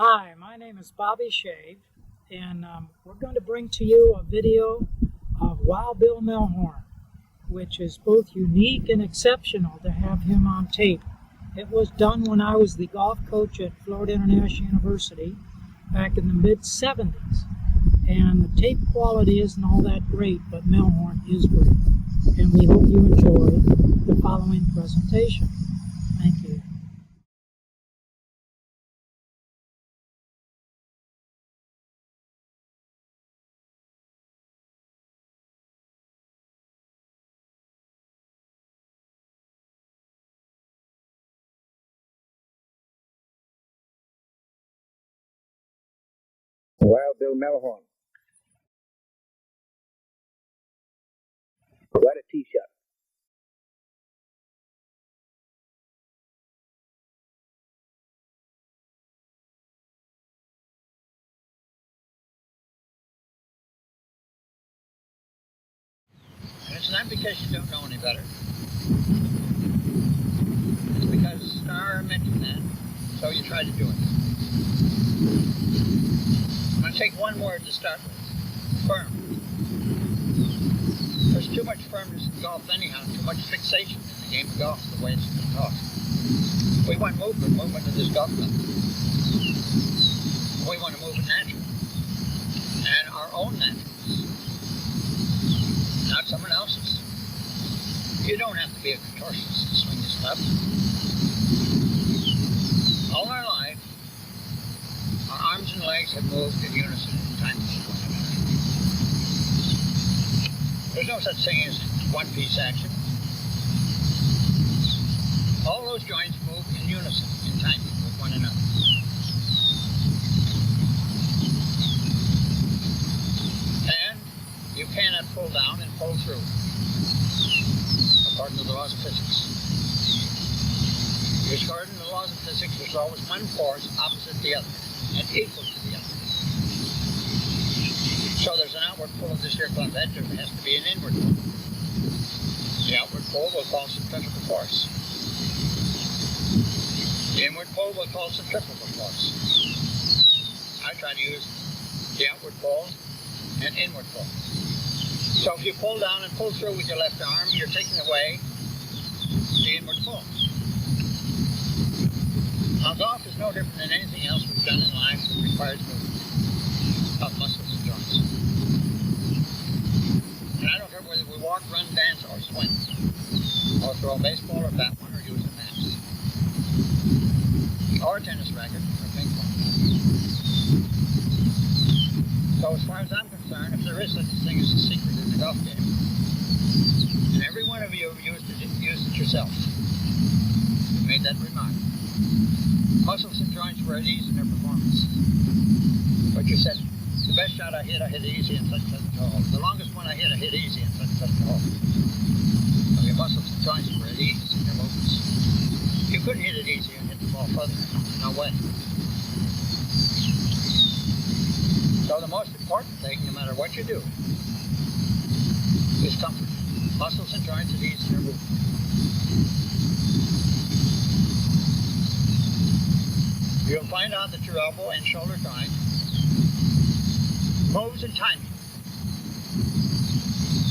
Hi, my name is Bobby Shave, and we're going to bring to you a video of Wild Bill Mehlhorn, which is both unique and exceptional to have him on tape. It was done when I was the golf coach at Florida International University back in the mid-70s, and the tape quality isn't all that great, but Mehlhorn is great, and we hope you enjoy the following presentation. Thank you. Wild Bill Mehlhorn. What a tee shot. And it's not because you don't know any better. It's because Star mentioned that, so you try to do it. I'm going to take one word to start with. Firm. There's too much firmness in golf anyhow, too much fixation in the game of golf, the way it's been taught. We want movement in this golf club. We want to move it naturally. And our own naturals. Not someone else's. You don't have to be a contortionist to swing this club. All our life, our arms and legs have moved in unison in time with one another. There's no such thing as one-piece action. All those joints move in unison in time with one another. And you cannot pull down and pull through, according to the laws of physics. According to the laws of physics, there's always one force opposite the other and equal to the other. So there's an outward pull of this here club head, there has to be an inward pull. The outward pull will cause centrifugal force. The inward pull will cause centrifugal force. I try to use the outward pull and inward pull. So if you pull down and pull through with your left arm, you're taking away the inward pull. Now golf is no different than anything else we've done in life that requires movement of muscles and joints. And I don't care whether we walk, run, dance, or swim, or throw a baseball or bat one, or use a mask, or a tennis racket, or ping pong. So as far as I'm concerned, if there is such a thing as a secret in the golf game, and every one of you have used it yourself, you made that remark. Muscles and joints were at ease in their performance. But you said, the best shot I hit easy and such a hole. The longest one I hit easy and such a hole. So your muscles and joints were at ease in their movements. You couldn't hit it easy and hit the ball further. No way. So the most important thing, no matter what you do, is comfort. Muscles and joints at ease in their movement. You'll find out that your elbow and shoulder joint moves in timing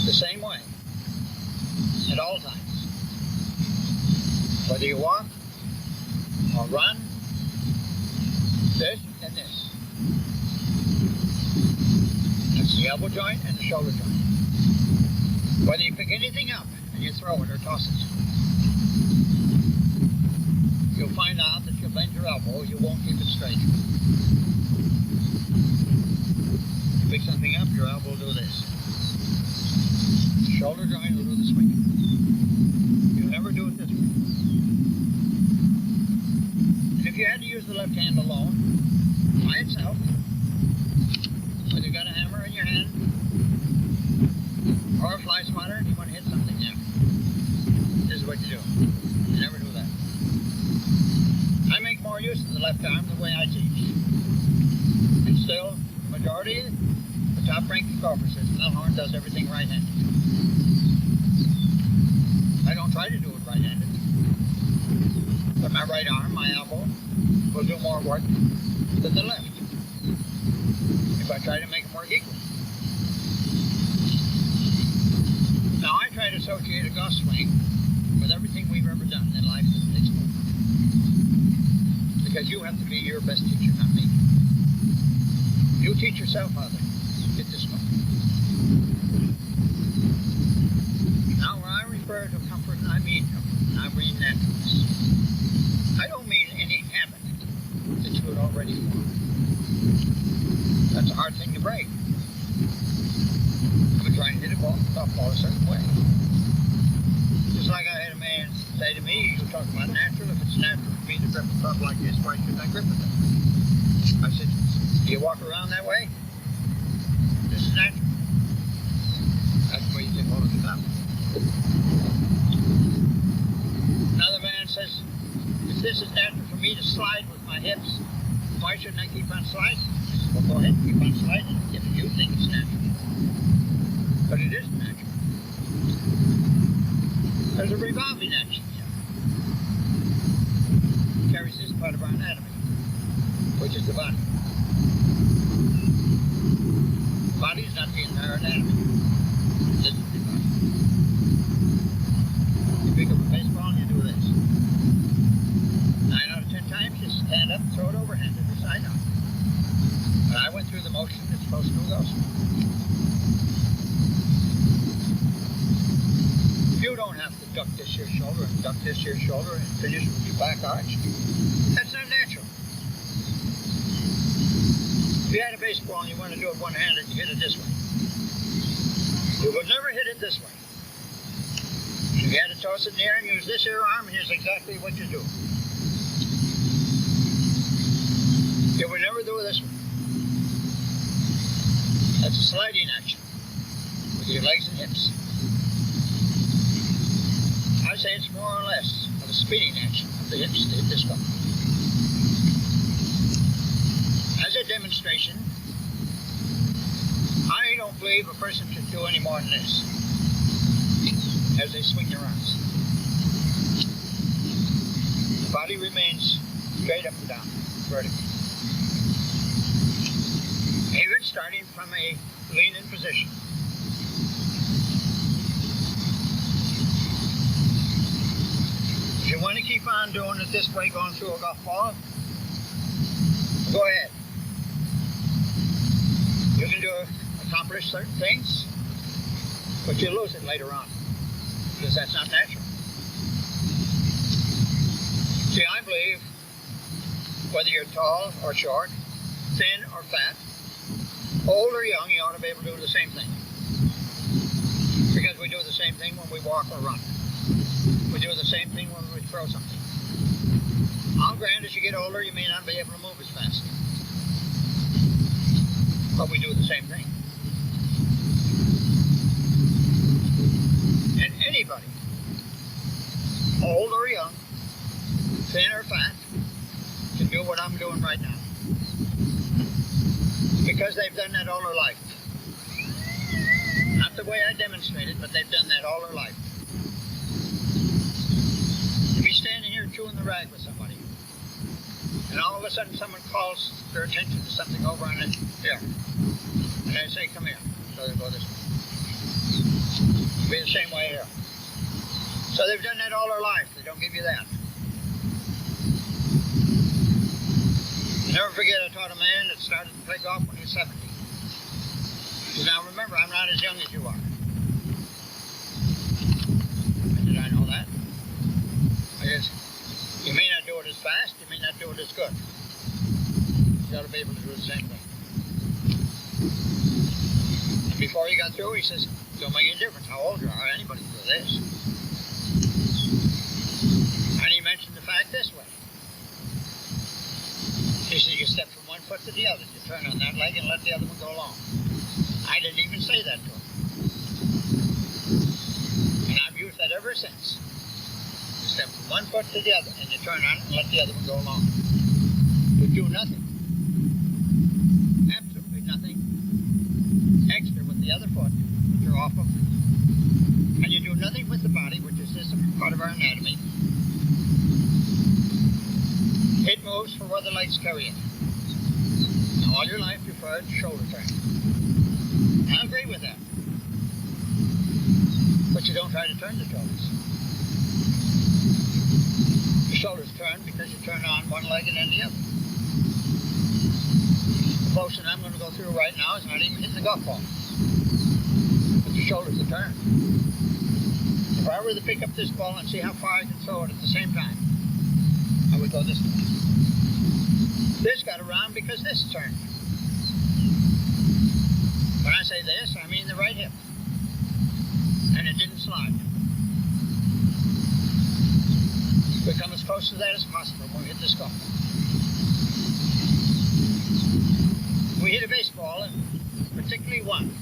the same way at all times. Whether you walk or run, this and this. That's the elbow joint and the shoulder joint. Whether you pick anything up and you throw it or toss it, you'll find out that you'll bend your elbow, you won't keep it straight. You pick something up, your elbow will do this. The shoulder joint will do the swinging. You'll never do it this way. And if you had to use the left hand alone, by itself, whether you've got a hammer in your hand, or a fly swatter, and you want to hit something there, this is what you do. You never do that. I make more use of the left arm the way I teach. And still, the majority, the top-ranking golfer says Mehlhorn does everything right-handed. I don't try to do it right-handed. But my right arm, my elbow, will do more work than the left. If I try to make them work equal. Now I try to associate a golf swing with everything we've ever done in life in its form. Because you have to be your best teacher, not me. You teach yourself how to get this going. Now when I refer to comfort, I mean comfort. I mean naturalness. I don't mean any habit that you had already formed. That's a hard thing to break. I've been trying to hit a golf ball a certain way. Just like I had a man say to me, you talk about natural, if it's natural for me to grip a club like this, why shouldn't I grip it then? I said, do you walk around that way? This is natural. That's the way you get hold of the club. Another man says, if this is natural for me to slide with my hips, why shouldn't I keep on sliding? I said, well, go ahead and keep on sliding if you think it's natural. But it isn't natural. There's a revolving action here. It carries this part of our anatomy, which is the body. The body is not the entire anatomy. This is the body. You pick up a baseball and you do this. 9 out of 10 times you stand up and throw it overhanded or side on. But I went through the motion it's supposed to go. You don't have to duck this here shoulder and duck this here shoulder and finish with your back arch. That's not natural. If you had a baseball and you want to do it one-handed, you hit it this way. You would never hit it this way. If you had to toss it in the air and use this here arm, here's exactly what you do. You would never do it this way. That's a sliding action with your legs and hips. I say it's more or less of a spinning action of the hips to hit this one. As a demonstration, I don't believe a person should do any more than this as they swing their arms. The body remains straight up and down, vertically. Even starting from a lean-in position. If you want to keep on doing it this way, going through a golf ball, go ahead. You can accomplish certain things, but you lose it later on, because that's not natural. See, I believe whether you're tall or short, thin or fat, old or young, you ought to be able to do the same thing. Because we do the same thing when we walk or run. We do the same thing when we throw something. I'll grant as you get older, you may not be able to move as fast. But we do the same thing. And anybody, old or young, thin or fat, can do what I'm doing right now. Because they've done that all their life. Not the way I demonstrated, but they've done that all their life. To be standing here chewing the rag with somebody, and all of a sudden someone calls their attention to something over on it here. And they say, come here. So they go this way. It'll be the same way here. So they've done that all their life. They don't give you that. Never forget, I taught a man that started to play golf when he was 70. Now remember, I'm not as young as you are. Did I know that? I guess you may not do it as fast, you may not do it as good. You got to be able to do the same thing. And before he got through, he says, don't make any difference how old you are, anybody can do this. And he mentioned the fact this way. He said, you step from one foot to the other. You turn on that leg and let the other one go along. I didn't even say that to him. And I've used that ever since. You step from one foot to the other and you turn on it and let the other one go along. You do nothing. Absolutely nothing extra with the other foot that you're off of. And you do nothing with the body, which is this part of our anatomy. It moves for where the legs carry it. your life preferred shoulder turn. I agree with that. But you don't try to turn the shoulders. The shoulders turn because you turn on one leg and then the other. The motion I'm going to go through right now is not even hitting the golf ball. But the shoulders are turned. If I were to pick up this ball and see how far I can throw it at the same time, I would go this way. This got around because this turned. When I say this, I mean the right hip. And it didn't slide. We come as close to that as possible when we hit this golf ball. We hit a baseball, and particularly one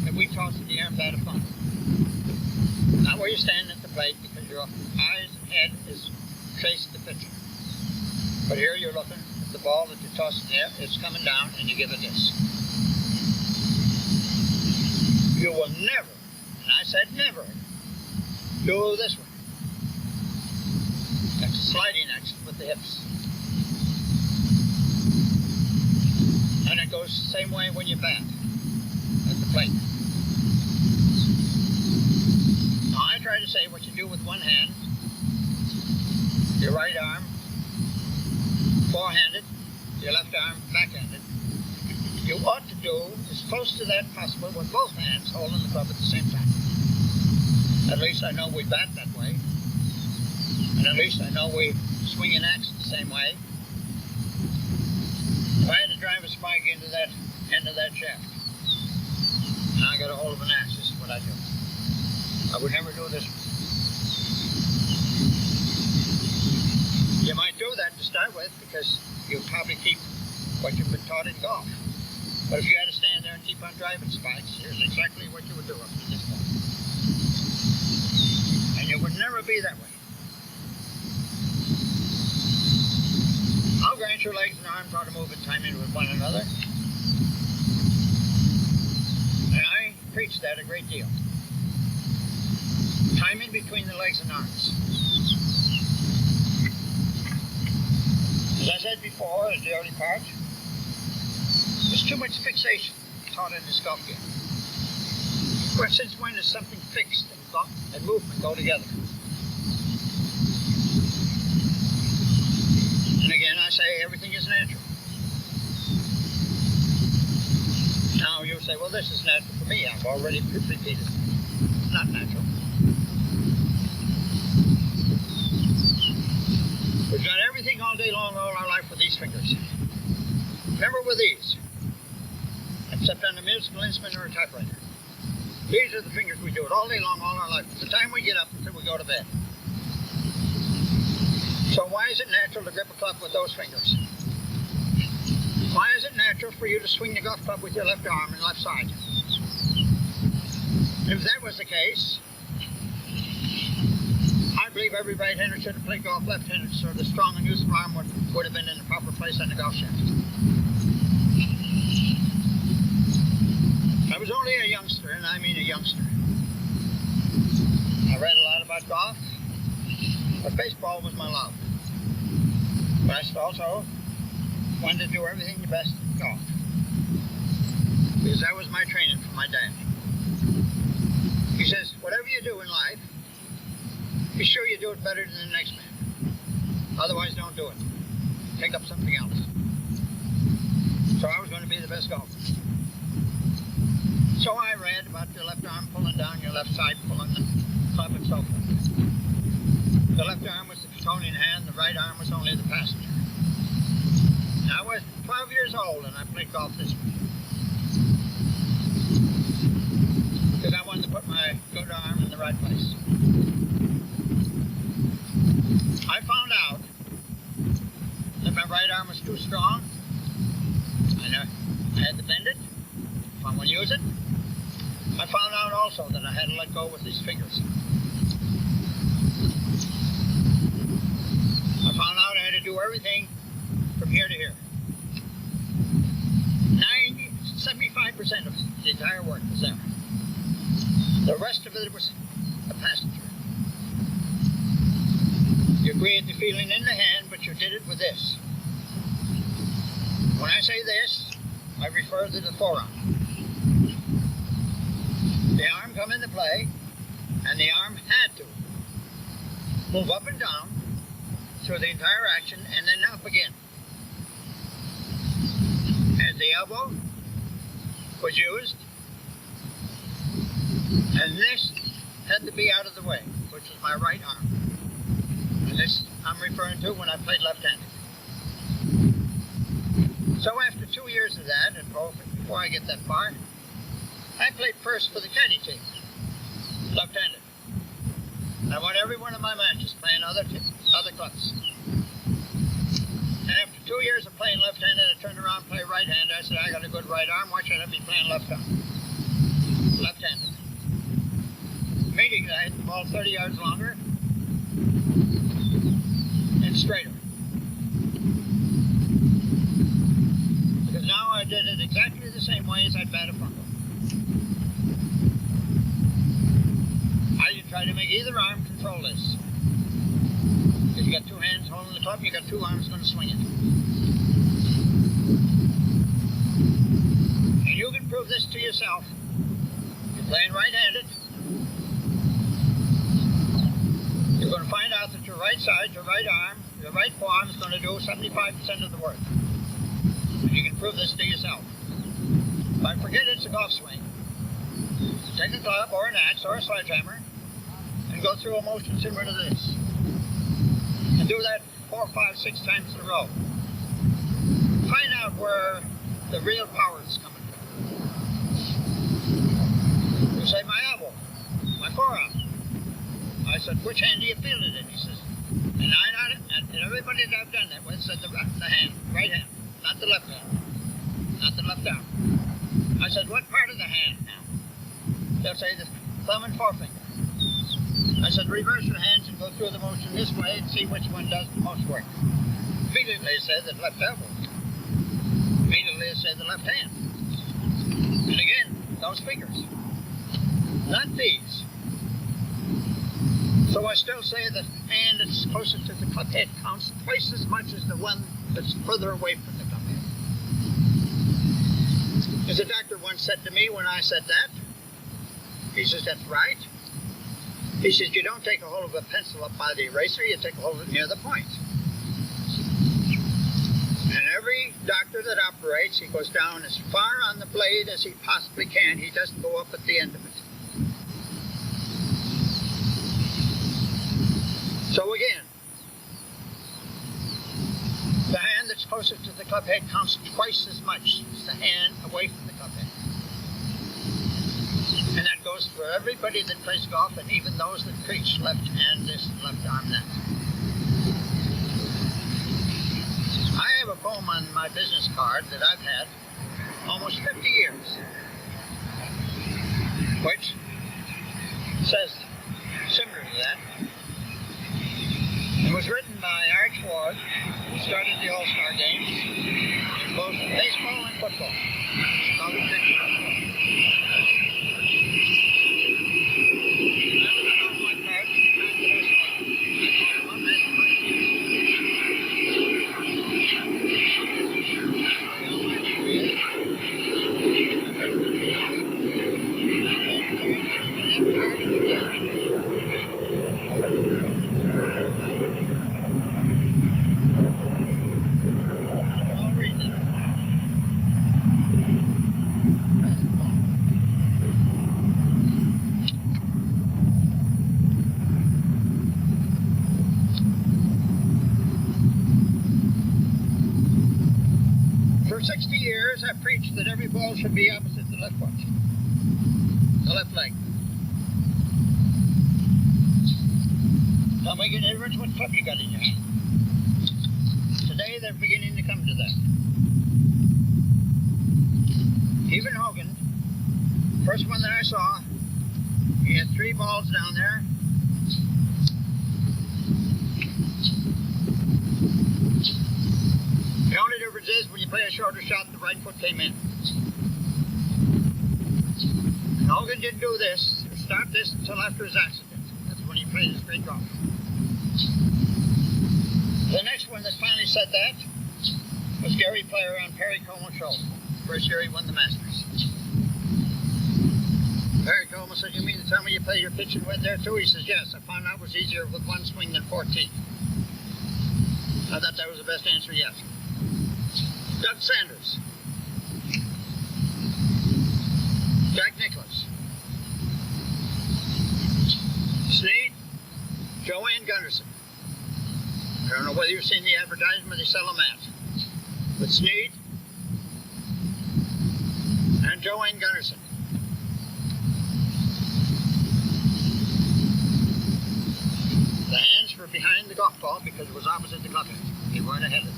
that we toss in the air and bat a fun. Not where you're standing at the plate because your eyes and head is facing the pitcher. But here you're looking at the ball that you toss in the air, it's coming down, and you give it this. You will never, and I said never, do this one. That's sliding action with the hips. And it goes the same way when you bat at the plate. Now I try to say what you do with one hand, your right arm forehanded, your left arm backhanded. You ought to do as close to that possible with both hands holding the club at the same time. At least I know we bat that way. And at least I know we swing an axe the same way. If I had to drive a spike into that end of that shaft, and I got a hold of an axe, this is what I do. I would never do this. You might do that to start with because you'll probably keep what you've been taught in golf. But if you had to stand there and keep on driving spikes, here's exactly what you would do up to this point. And you would never be that way. I'll grant your legs and arms ought to move in time with one another. And I preach that a great deal. Timing between the legs and arms. As I said before, as the early part, there's too much fixation taught in this golf game. Well, since when is something fixed and movement go together? And again, I say everything is natural. Now you'll say, well, this is natural for me. I've already repeated it. It's not natural. We've done everything all day long, all our life with these fingers. Never with these. Except on a musical instrument or a typewriter. These are the fingers we do it all day long, all our life. From the time we get up until we go to bed. So why is it natural to grip a club with those fingers? Why is it natural for you to swing the golf club with your left arm and left side? If that was the case, I believe every right-hander should have played golf left-handed, so the strong and useful arm would have been in the proper place on the golf shaft. I was only a youngster, and I mean a youngster. I read a lot about golf, but baseball was my love. But I also wanted to do everything the best in golf, because that was my training from my dad. He says, whatever you do in life, be sure you do it better than the next man. Otherwise, don't do it. Take up something else. So I was going to be the best golfer. So I read about your left arm pulling down, your left side pulling the club, and so forth. The left arm was the controlling hand, the right arm was only the passenger. I was 12 years old and I played golf this way. Because I wanted to put my good arm in the right place. I found out that my right arm was too strong. I had to bend it if I want to use it. I found out also that I had to let go with these fingers. I found out I had to do everything from here to here. 75% of the entire work was there. The rest of it was a passenger. You create the feeling in the hand, but you did it with this. When I say this, I refer to the forearm. The arm come into play, and the arm had to move up and down through the entire action and then up again. And the elbow was used, and this had to be out of the way, which is my right arm. And this I'm referring to when I played left-handed. So after 2 years of that, and before I get that far, I played first for the caddy team, left-handed. I won every one of my matches playing other clubs. And after 2 years of playing left-handed, I turned around and played right-handed. I said, I got a good right arm, why should I be playing left-handed? Immediately, I hit the ball 30 yards longer and straighter. Because now I did it exactly the same way as I'd bat a frontal. I didn't try to make either arm control this. Because you got two hands holding the club, you got two arms going to swing it. And you can prove this to yourself. You're playing right-handed. You're going to find out that your right side, your right arm, your right forearm is going to do 75% of the work. And you can prove this to yourself. If I forget it's a golf swing, take a club or an axe or a sledgehammer and go through a motion similar to this. And do that 4, 5, 6 times in a row. Find out where the real power is coming from. You say, my elbow, my forearm. I said, which hand do you feel it in? He says, and everybody that I've done that with said the hand, right hand, not the left hand, not the left arm. I said, what part of the hand now? They'll say the thumb and forefinger. I said, reverse your hands and go through the motion this way and see which one does the most work. Immediately they said the left elbow. Immediately they said the left hand. And again, those fingers, not these. So I still say the hand that's closer to the club head counts twice as much as the one that's further away from the club head. As a doctor once said to me when I said that, he says, that's right. He says, you don't take a hold of a pencil up by the eraser, you take a hold of it near the point. And every doctor that operates, he goes down as far on the blade as he possibly can. He doesn't go up at the end of it. So again, the hand that's closer to the club head counts twice as much as the hand away from the club head. And that goes for everybody that plays golf and even those that preach left hand this and left arm that. I have a poem on my business card that I've had almost 50 years, which says similar to that. It was written by Arch Ward, who started the All-Star Games in both baseball and football. It's called the For 60 years, I've preached that every ball should be opposite the left foot, the left leg. Don't make any difference what club you got in your hand. Today, they're beginning to come to that. Even Hogan, first one that I saw, he had 3 balls down there. The only difference is when you play a shorter shot, the right foot came in. And Hogan didn't do this, start this until after his accident. That's when he played his great golf. The next one that finally said that was Gary Player on Perry Como show. First year he won the Masters. Perry Como said, "You mean to tell me you play your pitch and win there too?" He says, "Yes, I found out it was easier with one swing than 14. I thought that was the best answer yet. Doug Sanders. Jack Nicklaus. Snead. Joanne Gunderson. I don't know whether you've seen the advertisement, they sell them at. But Snead and Joanne Gunderson. The hands were behind the golf ball because it was opposite the glove head. They weren't ahead of it.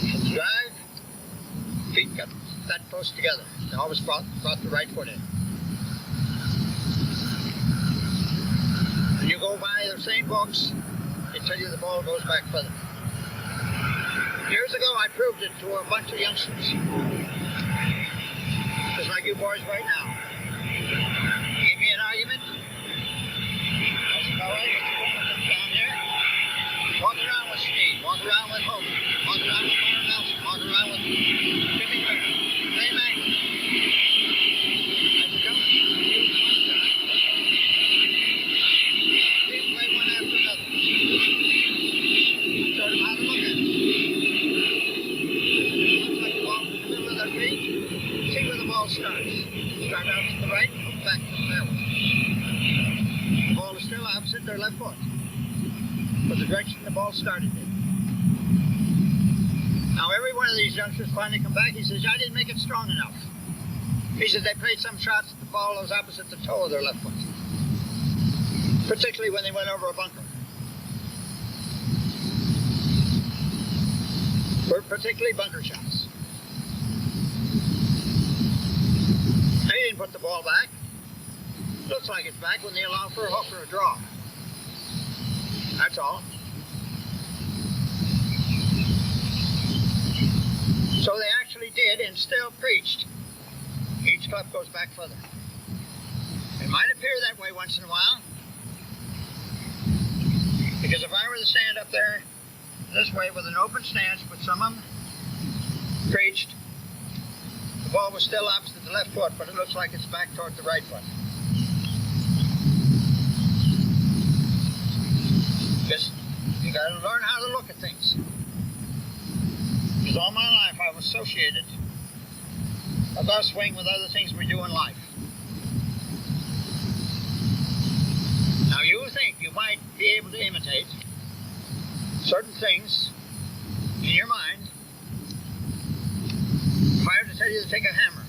And from the drive, feet got that close together. They always brought the right foot in. When you go by the same books, they tell you the ball goes back further. Years ago, I proved it to a bunch of youngsters. Just like you boys right now. Gave me an argument. I said, all right, let's put them down here. Walk around with Steve. Walk around with Hogan. Walk around with Warren Nelson. Walk around with Jimmy Turner. Ray Magnet. I said, don't use one time. Please play one after another. I showed them how to look at it. Looks like the ball in the middle of their feet. See where the ball starts. Start out to the right, hook back to the fairway. The ball is still opposite their left foot, but the direction the ball started in. Now every one of these youngsters finally come back, he says, I didn't make it strong enough. He said they played some shots at the ball that was opposite the toe of their left foot, particularly when they went over a bunker. Particularly bunker shots. They didn't put the ball back. Looks like it's back when they allow for a hook or a draw. That's all. So they actually did and still preached. Each club goes back further. It might appear that way once in a while. Because if I were to stand up there this way with an open stance, but some of them preached, the ball was still opposite the left foot, but it looks like it's back toward the right foot. Just, you got to learn how to look at things. Because all my life I was associated a golf swing with other things we do in life. Now you think you might be able to imitate certain things in your mind. If I were to tell you to take a hammer,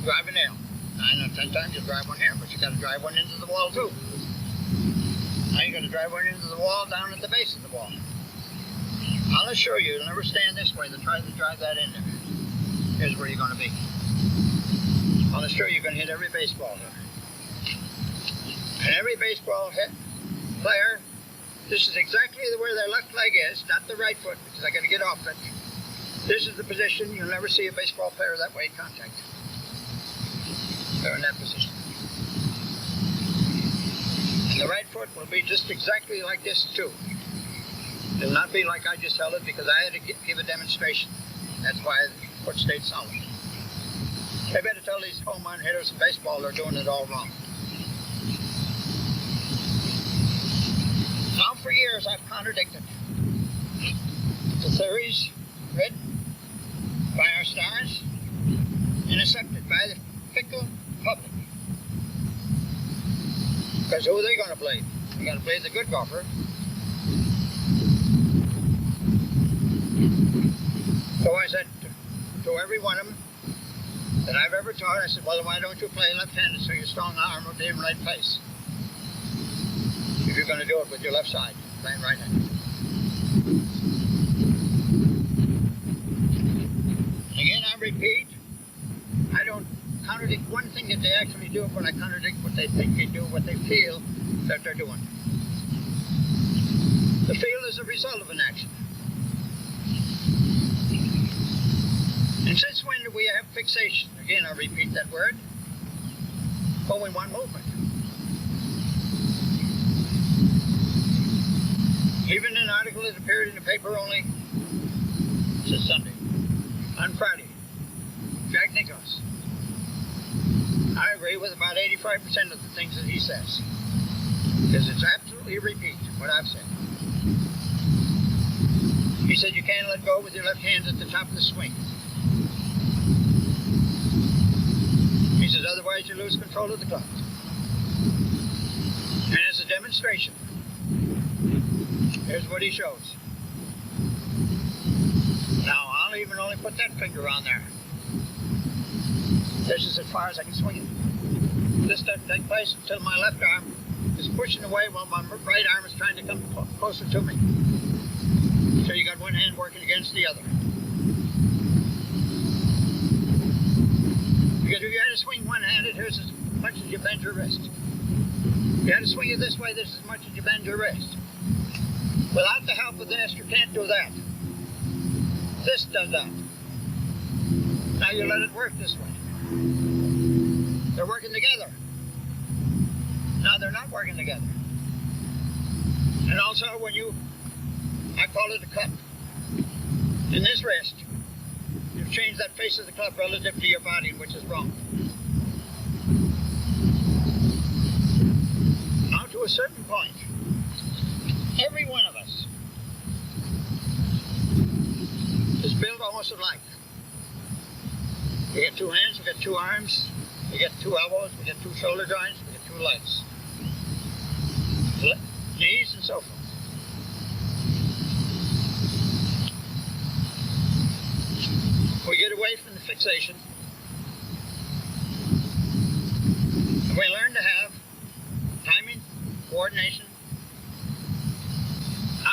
drive a nail, 9 out of 10 times you drive one here, but you got to drive one into the wall too. Now you got to drive one into the wall down at the base of the wall. I'll assure you, you'll never stand this way to try to drive that in there. Here's where you're going to be. I'll assure you, you're going to hit every baseball here. And every baseball player, this is exactly where their left leg is, not the right foot, because I got to get off it. This is the position. You'll never see a baseball player that way in contact. They're in that position. And the right foot will be just exactly like this too. It'll not be like I just held it because I had to give a demonstration. That's why the foot stayed solid. They better tell these home run hitters in baseball they're doing it all wrong. Now for years I've contradicted the theories written by our stars and accepted by the fickle public. Because who are they going to blame? They're going to blame the good golfer. So I said to every one of them that I've ever taught, I said, well, why don't you play left-handed so your strong arm will be in the right place? If you're going to do it with your left side, playing right-handed. Again, I repeat, I don't contradict one thing that they actually do, but I contradict what they think they do, what they feel that they're doing. The feel is a result of an action. And since when do we have fixation? Again, I repeat that word. Well, we want movement. Even an article that appeared in the paper only says Sunday. On Friday, Jack Nicklaus. I agree with about 85% of the things that he says. Because it's absolutely repeat what I've said. He said you can't let go with your left hand at the top of the swing. He says otherwise you lose control of the club. And as a demonstration, here's what he shows. Now I'll even only put that finger on there. This is as far as I can swing it. This doesn't take place until my left arm is pushing away while my right arm is trying to come closer to me. So you got one hand working against the other. Because if you had to swing one-handed, here's as much as you bend your wrist. If you had to swing it this way, this is as much as you bend your wrist. Without the help of this, you can't do that. This does that. Now you let it work this way. They're working together. Now they're not working together. And also when I call it a cup. In this wrist, you've changed that face of the club relative to your body, which is wrong. Now to a certain point, every one of us is built almost alike. We get two hands, we get two arms, we get two elbows, we get two shoulder joints, we get two legs. Knees and so forth. We get away from the fixation and we learn to have timing, coordination,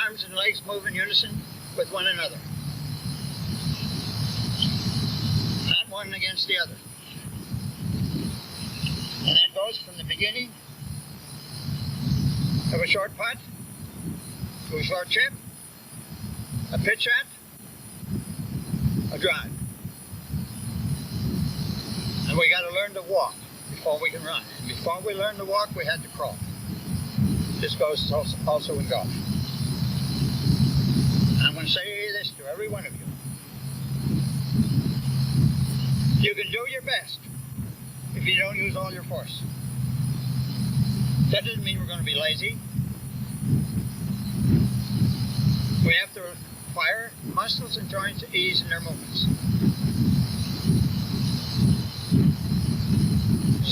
arms and legs move in unison with one another. Not one against the other. And that goes from the beginning of a short putt to a short chip, a pitch shot, a drive. And we got to learn to walk before we can run. And before we learn to walk, we had to crawl. This goes also in golf. And I'm going to say this to every one of you. You can do your best if you don't use all your force. That doesn't mean we're going to be lazy. We have to require muscles and joints to ease in their movements.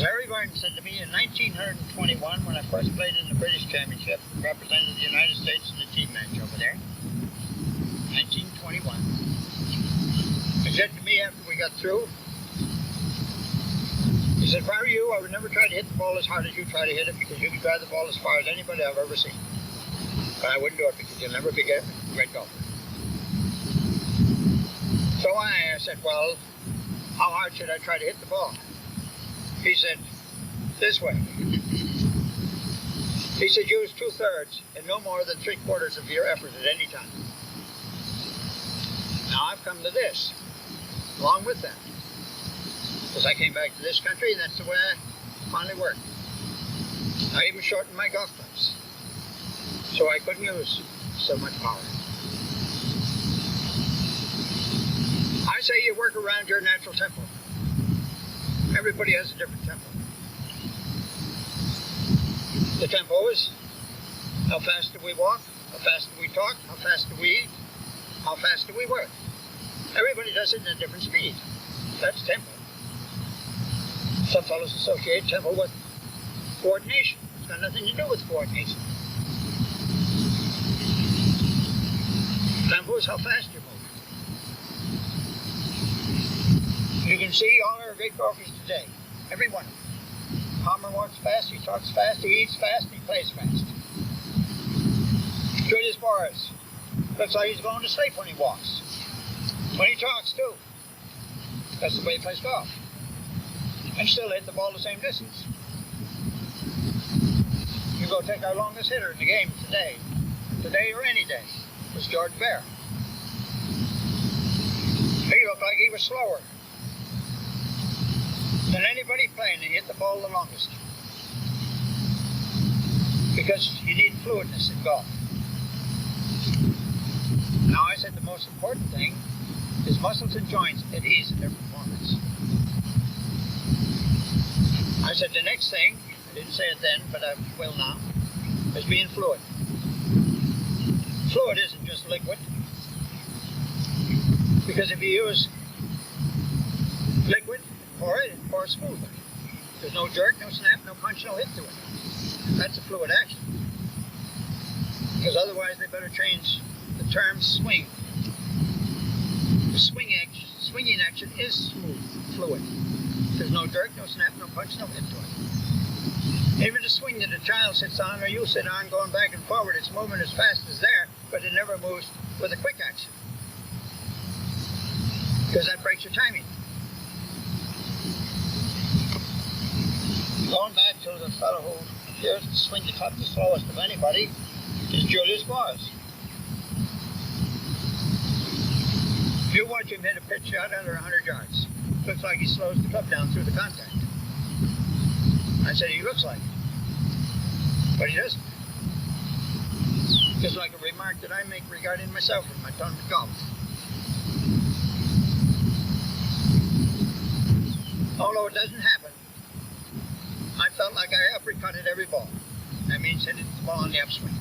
Larry Gordon said to me in 1921, when I first played in the British Championship, represented the United States in the team match over there, 1921, he said to me after we got through, he said, if I were you, I would never try to hit the ball as hard as you try to hit it, because you can drive the ball as far as anybody I've ever seen. But I wouldn't do it because you'll never be a great golfer. So I said, well, how hard should I try to hit the ball? He said, this way. He said, use 2/3 and no more than 3/4 of your effort at any time. Now I've come to this, along with that. Because I came back to this country and that's the way I finally worked. I even shortened my golf clubs, so I couldn't use so much power. I say you work around your natural tempo. Everybody has a different tempo. The tempo is how fast do we walk, how fast do we talk, how fast do we eat, how fast do we work. Everybody does it in a different speed. That's tempo. Some fellows associate tempo with coordination. It's got nothing to do with coordination. Tempo is how fast you move. You can see all our great golfers today, every one of them. Palmer walks fast, he talks fast, he eats fast, he plays fast. Julius Boris looks like he's going to sleep when he walks. When he talks too. That's the way he plays golf. And still hit the ball the same distance. You go take our longest hitter in the game today or any day, was George Bear. He looked like he was slower than anybody playing to hit the ball the longest. Because you need fluidness in golf. Now I said the most important thing his muscles and joints at ease in their performance. I said the next thing, I didn't say it then, but I will now, is being fluid. Fluid isn't just liquid, because if you use liquid for it pours smoothly. There's no jerk, no snap, no punch, no hit to it. That's a fluid action. Because otherwise they better change the term swing. The swinging action is smooth, fluid. There's no jerk, no snap, no punch, no hit to it. Even the swing that a child sits on or you sit on going back and forward, it's moving as fast as there, but it never moves with a quick action. Because that breaks your timing. Going back to the fellow who appears to swing the club the slowest of anybody is Julius Boas. If you watch him hit a pitch shot under 100 yards, looks like he slows the club down through the contact. I said he looks like it, but he doesn't. Just like a remark that I make regarding myself in my tournament golf. Although it doesn't happen, I felt like I uppercutted every ball. That means hitting the ball on the upswing.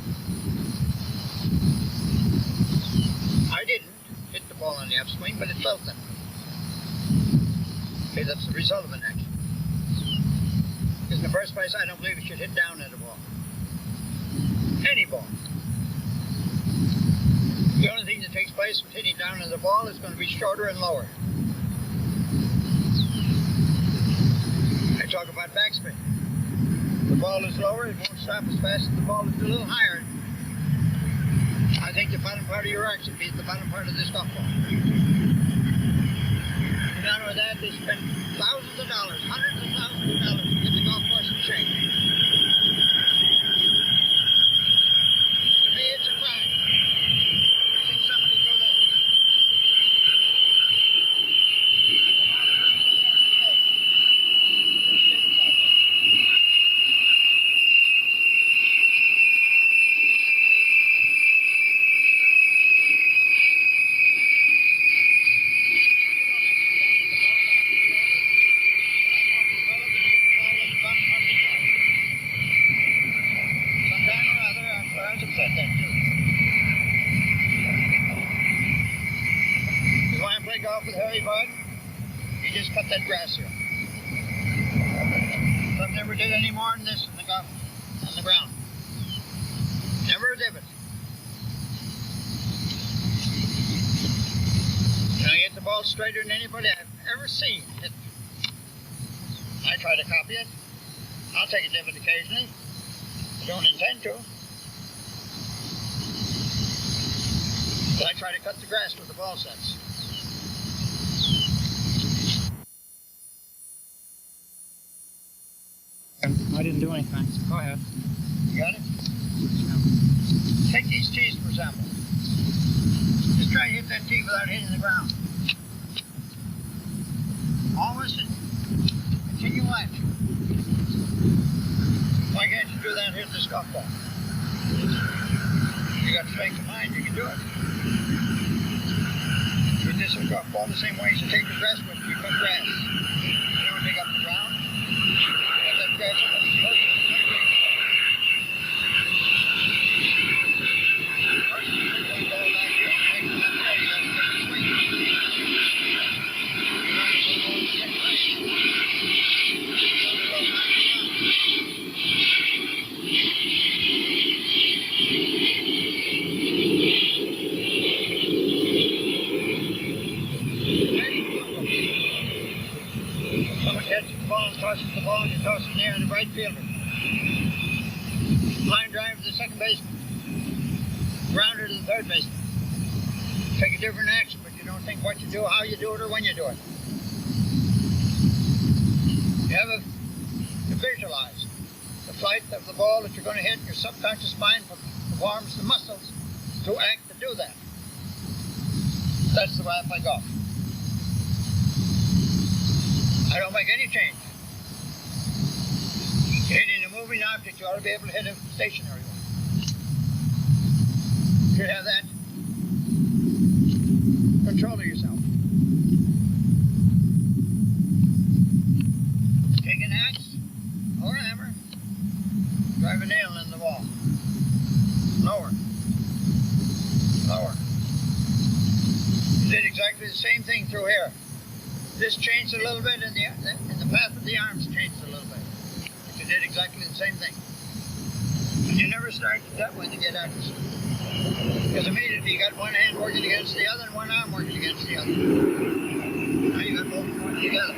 I didn't hit the ball on the upswing, but it felt that way. Okay, that's the result of an action. Because in the first place, I don't believe it should hit down at a ball. Any ball. The only thing that takes place with hitting down at the ball is going to be shorter and lower. I talk about backspin. The ball is lower, it won't stop as fast as the ball is a little higher. I think the bottom part of your arc should be the bottom part of this golf ball. And not only that, they spend thousands of dollars, hundreds of thousands of dollars to get the golf course in shape. To me, it's a crime. I think somebody go there. And come out here and say, there's students out there. Cut that grass here. I've never did any more than this in the golf on the ground. Never a divot. And I get the ball straighter than anybody I've ever seen. I try to copy it. I'll take a divot occasionally. I don't intend to. But I try to cut the grass with the ball sets. I didn't do anything, so go ahead. You got it? Take these tees, for example. Just try to hit that tee without hitting the ground. Always continue action. Why can't you do that and hit this golf ball? You got strength of mind, you can do it. You hit this golf ball the same way as you take the grass with you cut grass. You don't dig up the ground. Let that grass up the first. Someone catches the ball and tosses the ball and you toss it in the air to the right fielder. Line drive to the second baseman. Grounder to the third baseman. Take a different action, but you don't think what you do, how you do it, or when you do it. You have to visualize the flight of the ball that you're going to hit. Your subconscious mind performs the muscles to act to do that. That's the way I play golf. I don't make any change. Hitting a moving object, you ought to be able to hit a stationary one. You should have that control of yourself. exactly the same thing through here. This changed a little bit, and the path of the arms changed a little bit. But you did exactly the same thing. And you never started that way to get at it. Because immediately you got one hand working against the other and one arm working against the other. Now you got both working together.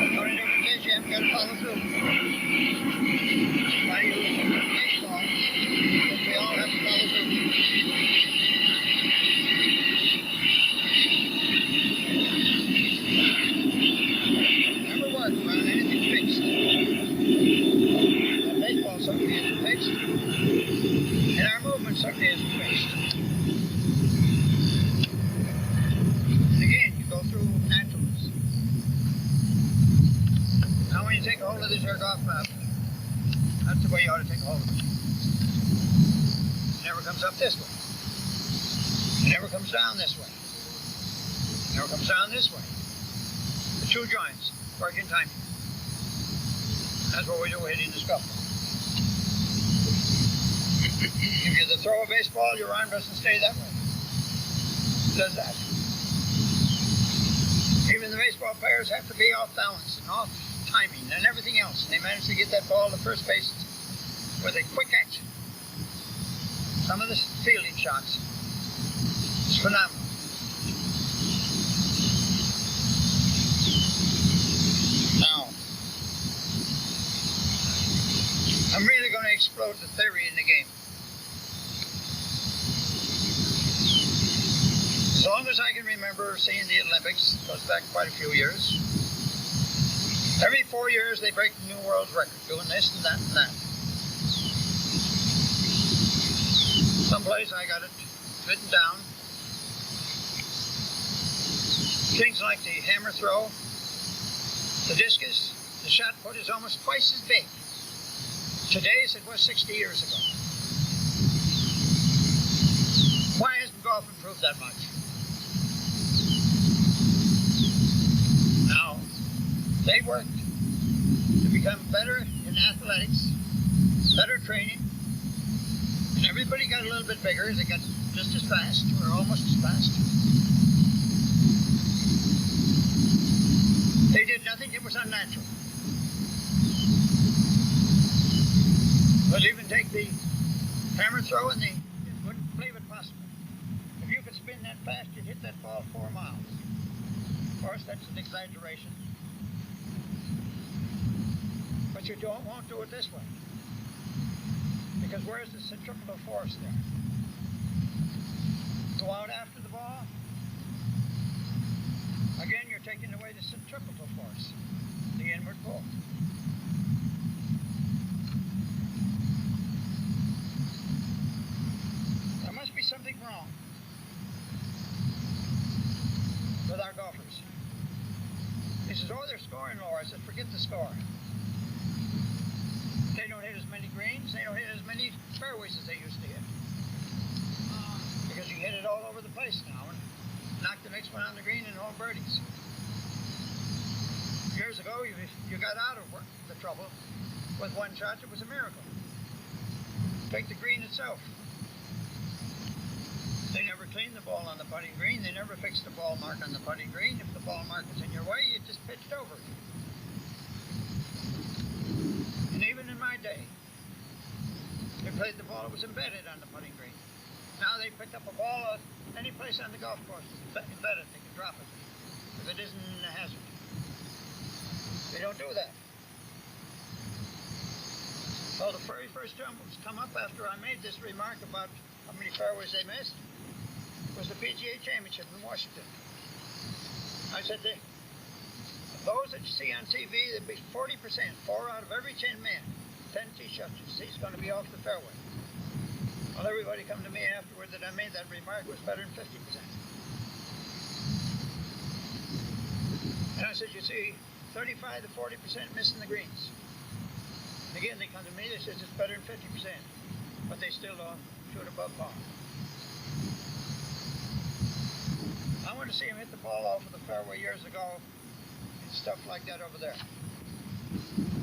The only difference is you haven't got to follow through. Why you baseball, but we all have to follow through. Never work around anything fixed. That baseball certainly isn't fixed. And our movement certainly isn't fixed. And again, you go through naturals. Now when you take a hold of this here golf club, that's the way you ought to take a hold of it. It never comes up this way. It never comes down this way. It never comes down this way. The two joints work in time. That's what we do hitting the golf ball. If you throw a baseball, your arm doesn't stay that way. It does that. Even the baseball players have to be off balance and off timing and everything else. And they manage to get that ball to first base with a quick action. Some of the fielding shots is phenomenal. Now, I'm really going to explode the theory in the game. As long as I can remember seeing the Olympics, it goes back quite a few years. Every 4 years they break the new world record, doing this and that and that. Someplace I got it written down. Things like the hammer throw, the discus, the shot put is almost twice as big today as it was 60 years ago. Why hasn't golf improved that much? Now, they worked to become better in athletics, better training, and everybody got a little bit bigger. They got just as fast, or almost as fast. They did nothing that was unnatural. But even take the hammer throw and you wouldn't believe it possible. If you could spin that fast, you'd hit that ball 4 miles. Of course, that's an exaggeration. But you won't do it this way. Because where's the centripetal force there? Go out after the ball. Again, you're taking away the centripetal force, the inward pull. There must be something wrong with our golfers. He says, oh, they're scoring lower. I said, forget the score. They don't hit as many greens. They don't hit as many fairways as they used to hit. Because you hit it all over the place now and knock the next one on the green and all birdies. Years ago, you got out of the trouble with one shot. It was a miracle. Take the green itself. They never cleaned the ball on the putting green. They never fixed the ball mark on the putting green. If the ball mark was in your way, you just pitched over it. And even in my day, they played the ball that was embedded on the putting green. Now they pick up a ball any place on the golf course, embedded, they can drop it. If it isn't a hazard. They don't do that. Well, the very first tumbles come up after I made this remark about how many fairways they missed was the PGA Championship in Washington. I said, those that you see on TV, there'd be 40%, 4 out of every 10 men, 10 tee shots, he's going to be off the fairway. Well, everybody come to me afterward that I made that remark was better than 50%. And I said, you see, 35 to 40% missing the greens. Again, they come to me, they said it's better than 50%, but they still don't shoot above par. I want to see him hit the ball off of the fairway years ago and stuff like that over there.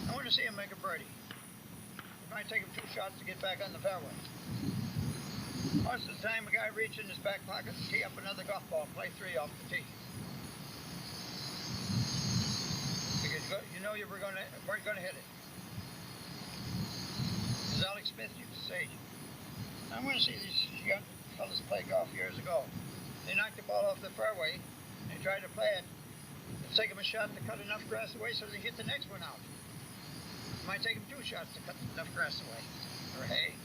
I want to see him make a birdie. It might take him 2 shots to get back on the fairway. Most of the time, a guy reaches in his back pocket and tee up another golf ball and play 3 off the tee. Because you know you weren't going to hit it. As Alex Smith used to say, I want to see these young fellas play golf years ago. They knocked the ball off the fairway and tried to play it. It'd take them a shot to cut enough grass away so they get the next one out. It might take them 2 shots to cut enough grass away, or hay.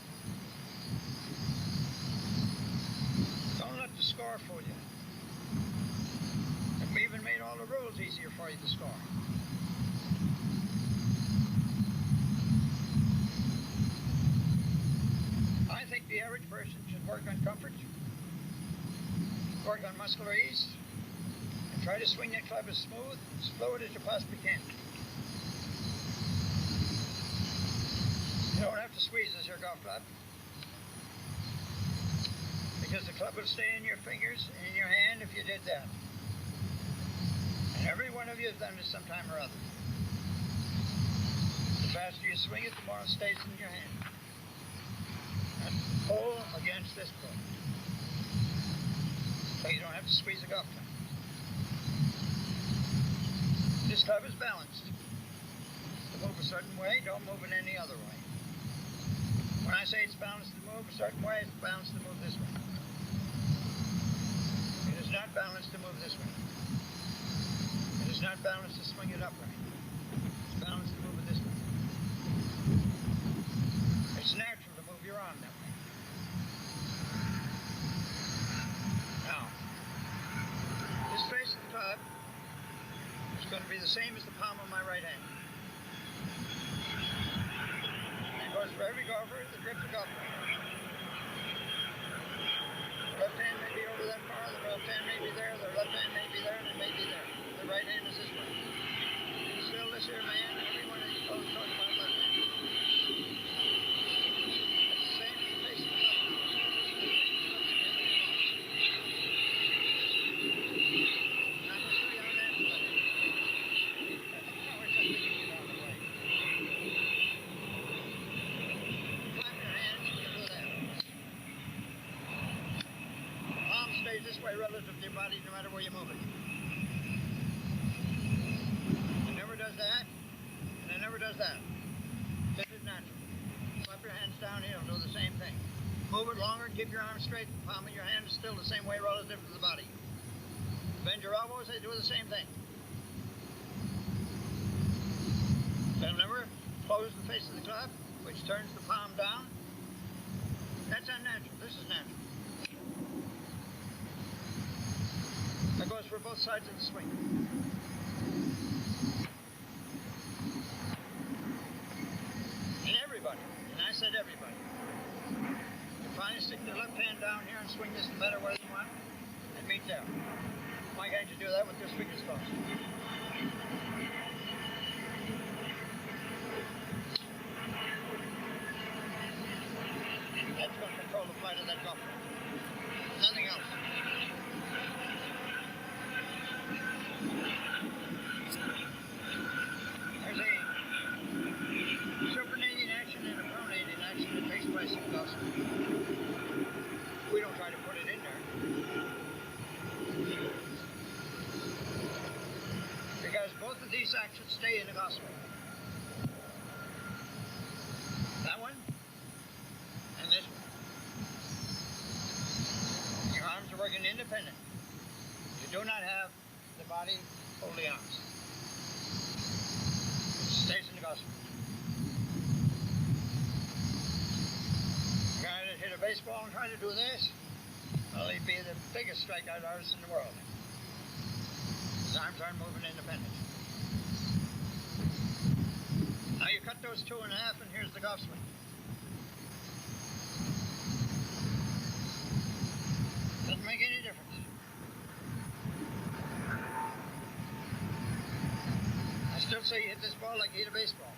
Don't let the score fool you. And we even made all the rules easier for you to score. I think the average person should work on comfort, work on muscular ease, and try to swing that club as smooth, as fluid as you possibly can. You don't have to squeeze this here golf club, because the club will stay in your fingers and in your hand if you did that. And every one of you has done this sometime or other. The faster you swing it, the more it stays in your hand. And pull against this pull. So you don't have to squeeze the golf club. This club is balanced. To move a certain way, don't move it any other way. When I say it's balanced to move a certain way, it's balanced to move this way. It is not balanced to move this way. It is not balanced to swing it upright. It's balanced to move it this way. It's natural to move your arm that way. Now, this face of the club is going to be the same as the palm of my right hand. It goes for every golfer that grips a golf ball. The left hand may be over that far, the left hand may be there, the left hand may be there, and it may be there. The right hand is this way. Still this here man, every one of these folks talking about left hand. That's the same as the face of the club. Not to show you how natural that is. Now we're just thinking it out of the way. Clap your hands, you can do that. Palm stays this way relative to your body no matter where you move it. It never does that, and it never does that. This is natural. Clap your hands down here, it'll do the same thing. Move it longer, keep your arms straight, the palm of your hand is still the same way relative to the body. Bend your elbows, they do the same thing. So remember, close the face of the club, which turns the palm down. That's unnatural, this is natural. That goes for both sides of the swing. And everybody, and I said everybody, you finally stick your left hand down here and swing this no matter where you want, and meet there. Why can't you do that with your fingers closed? That's going to control the flight of that golf ball. Nothing else. There's a supernating action and a pronating action that takes place in golf. We don't try to put it in there. Because both of these actions stay in the golf swing. That one and this one. Your arms are working independent. You do not have the body hold the arms. It stays in the golf swing. The guy that hit a baseball and tried to do this, well, he'd be the biggest strikeout artist in the world. His arms aren't moving independent. Now you cut those 2 in half and here's the golf swing. Doesn't make any difference. I still say you hit this ball like you hit a baseball.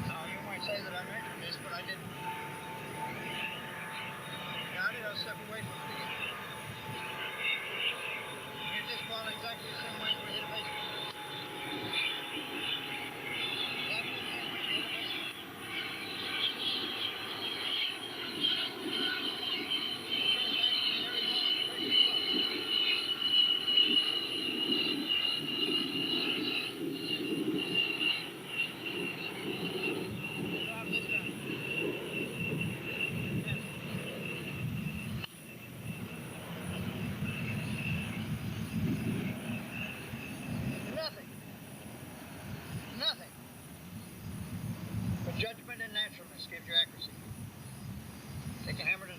Now you might say that I measured this, but I didn't. Got it, I'll step away from it again. Hit this ball exactly the same way as we hit a baseball. Exactly the same way you hit a baseball.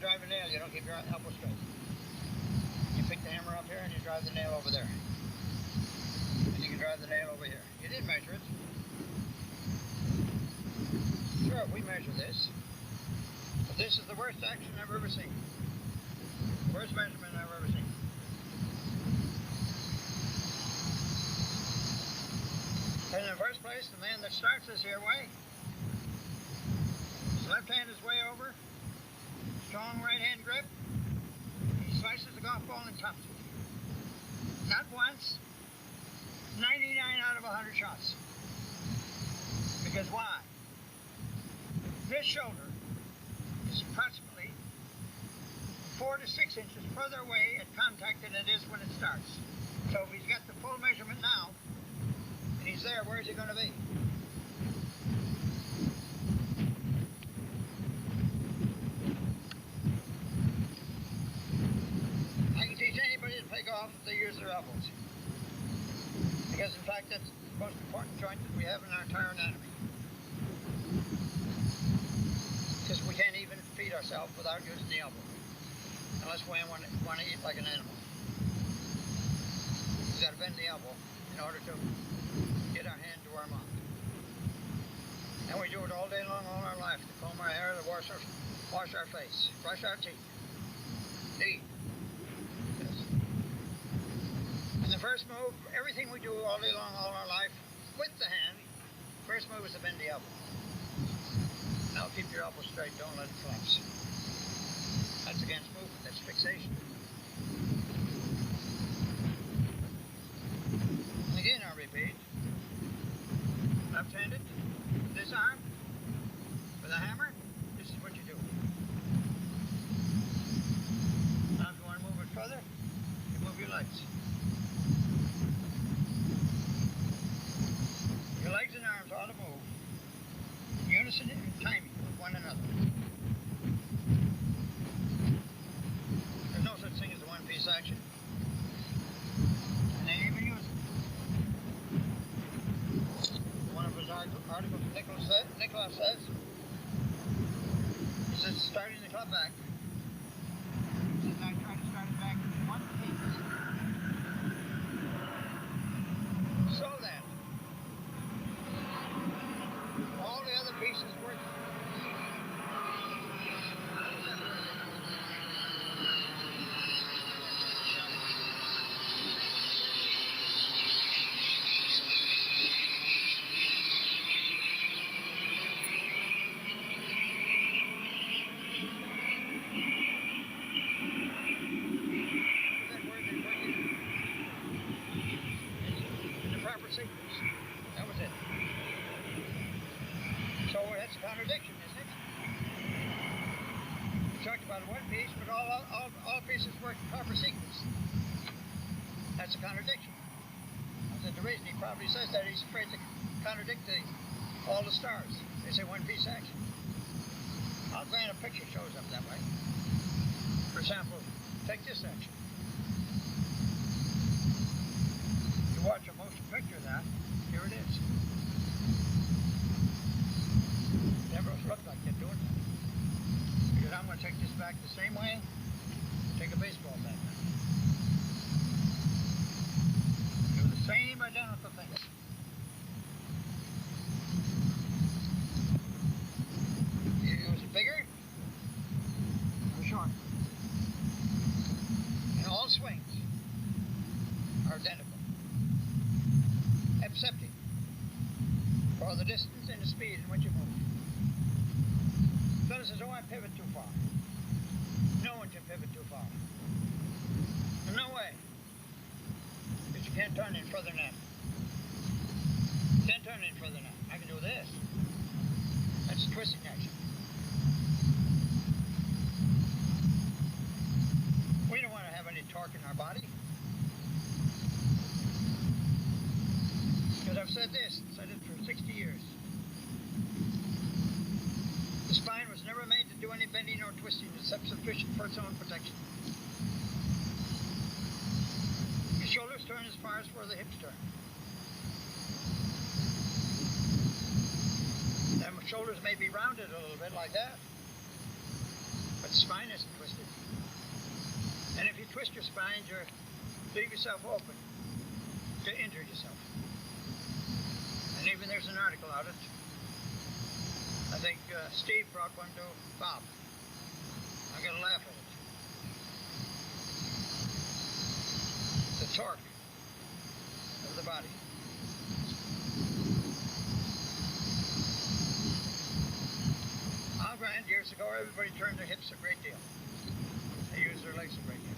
drive a nail, you don't keep your elbow straight. You pick the hammer up here and you drive the nail over there. And you can drive the nail over here. You did measure it. Sure, we measure this. But this is the worst action I've ever seen. Worst measurement I've ever seen. And in the first place, the man that starts this here way, his left hand is way over, strong right hand grip, he slices the golf ball and tops it. Not once, 99 out of 100 shots. Because why? This shoulder is approximately 4 to 6 inches further away at contact than it is when it starts. So if he's got the full measurement now, and he's there, where's he going to be? I can teach anybody to play golf if they use their elbows. Because in fact that's the most important joint that we have in our entire anatomy. Because we can't even feed ourselves without using the elbow. Unless we want to eat like an animal. We've got to bend the elbow in order to get our hand to our mouth. And we do it all day long, all our life. To comb our hair, to wash our face, brush our teeth, eat. Yes. And the first move, everything we do all day long, all our life, with the hand, first move is to bend the elbow. Now keep your elbow straight, don't let it flex. That's against movement, that's fixation. And again I'll repeat. Left-handed, this arm, with a hammer, this is what you do. Now if you want to move it further, you move your legs. Your legs and arms ought to move in unison and timing with one another. There's no such thing as a one-piece action. And they even use it. One of his articles, Nicholas says, he says, starting the club back, he says, I try to start it back in one piece. So that all the other pieces work. That was it. So that's a contradiction, isn't it? We talked about one piece, but all pieces work in proper sequence. That's a contradiction. I said the reason he probably says that, he's afraid to contradict all the stars. They say one piece action. I'll grant a picture shows up that way. For example, take this action. Watch a motion picture of that, here it is. Never looked like they're doing that. Because I'm going to take this back the same way, take a baseball bat. Do the same identical thing. Was it bigger or shorter? And all swings are identical. Excepting for the distance and the speed in which you move. Fellow says, oh, I pivot too far. No one can pivot too far. No way. Because you can't turn in further than that. You can't turn in further than that. I can do this. That's twisting action. We don't want to have any torque in our body. Because I've said this, said it for 60 years. The spine was never made to do any bending or twisting except sufficient for its own protection. The shoulders turn as far as where the hips turn. The shoulders may be rounded a little bit like that, but the spine isn't twisted. twist your spines or leave yourself open to injure yourself. And even there's an article out it. I think Steve brought one to Bob. I'm going to laugh at it. The torque of the body. I'll grant years ago everybody turned their hips a great deal. They use their legs a great deal.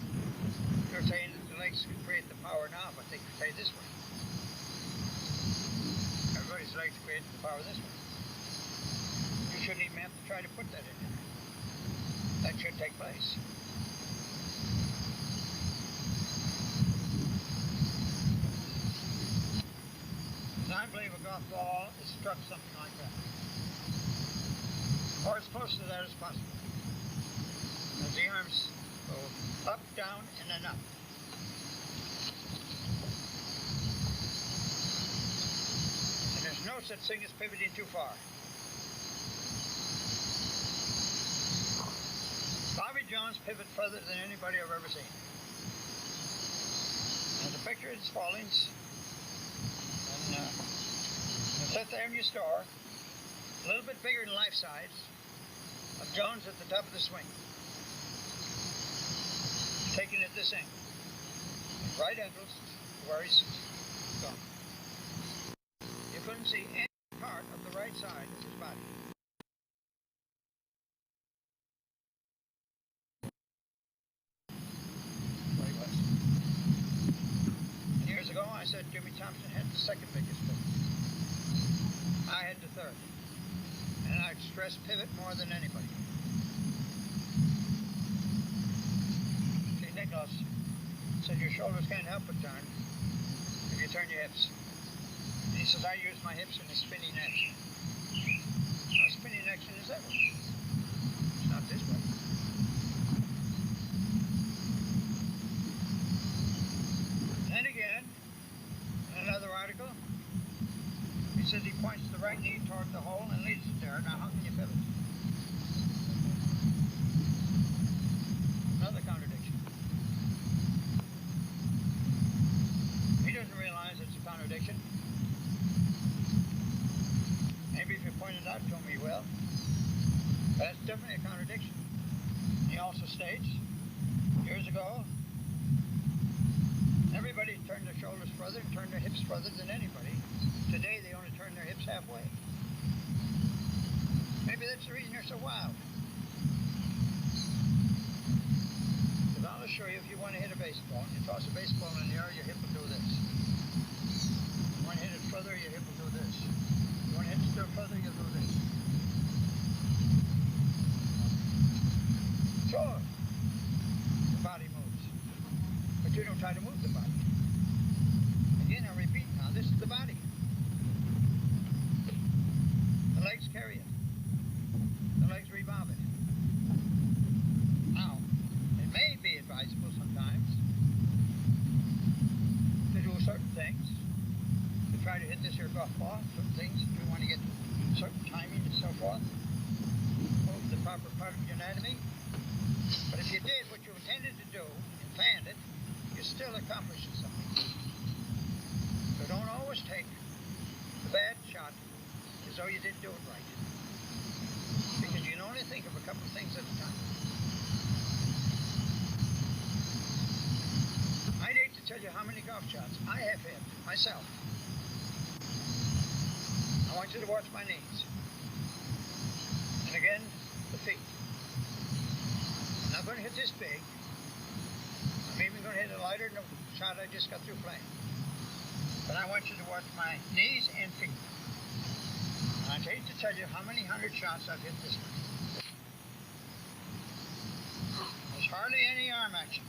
They're saying that the legs can create the power now, but they can say this way. Everybody's legs create the power this way. You shouldn't even have to try to put that in there. That should take place. And I believe a golf ball is struck something like that. Or as close to that as possible. As the arms go up, down, and then up. And there's no such thing as pivoting too far. Bobby Jones pivoted further than anybody I've ever seen. And the picture is Fallings. And you sit there in your store, a little bit bigger than life size, of Jones at the top of the swing. Taking it this angle. Right angles to where he's gone. You couldn't see any part of the right side of his body. Where he was. And years ago I said Jimmy Thompson had the second biggest pivot. I had the third. And I'd stress pivot more than anybody. See, Nicholas said your shoulders can't help but turn if you turn your hips. And he says, I use my hips in a spinning action. Now, spinning action is that way. It's not this way. Then again, in another article, he says he points the right knee toward the hole and leads it there. Now, how can you pivot? Another contradiction. He doesn't realize it's a contradiction. Maybe if you pointed out to him, he will. But it's definitely a contradiction. He also states, years ago, everybody turned their shoulders further and turned their hips further than anybody. Today, they only turn their hips halfway. Maybe that's the reason you're so wild. Because I'll assure you, if you want to hit a baseball, and you toss a baseball in the air, your hip will do this. You want to hit it further, your hip will do this. You want to hit it still further, you'll do this. Sure, the body moves. But you don't try to move the body. Again, I repeat now, this is the body. The legs carry it. The legs revolve it. Now, it may be advisable sometimes to do certain things, to try to hit this here golf ball, certain things, if you want to get certain timing and so forth, move the proper part of your anatomy. But if you did what you intended to do and planned it, you're still accomplishing something. So don't always take the bad shot as though you didn't do it right. Because you can only think of a couple of things at a time. I'd hate to tell you how many golf shots I have hit myself. I want you to watch my knees. And again, the feet. I'm not going to hit this big. I'm even going to hit it lighter than the shot I just got through playing. But I want you to watch my knees and feet. And I'd hate to tell you how many hundred shots I've hit this way. There's hardly any arm action.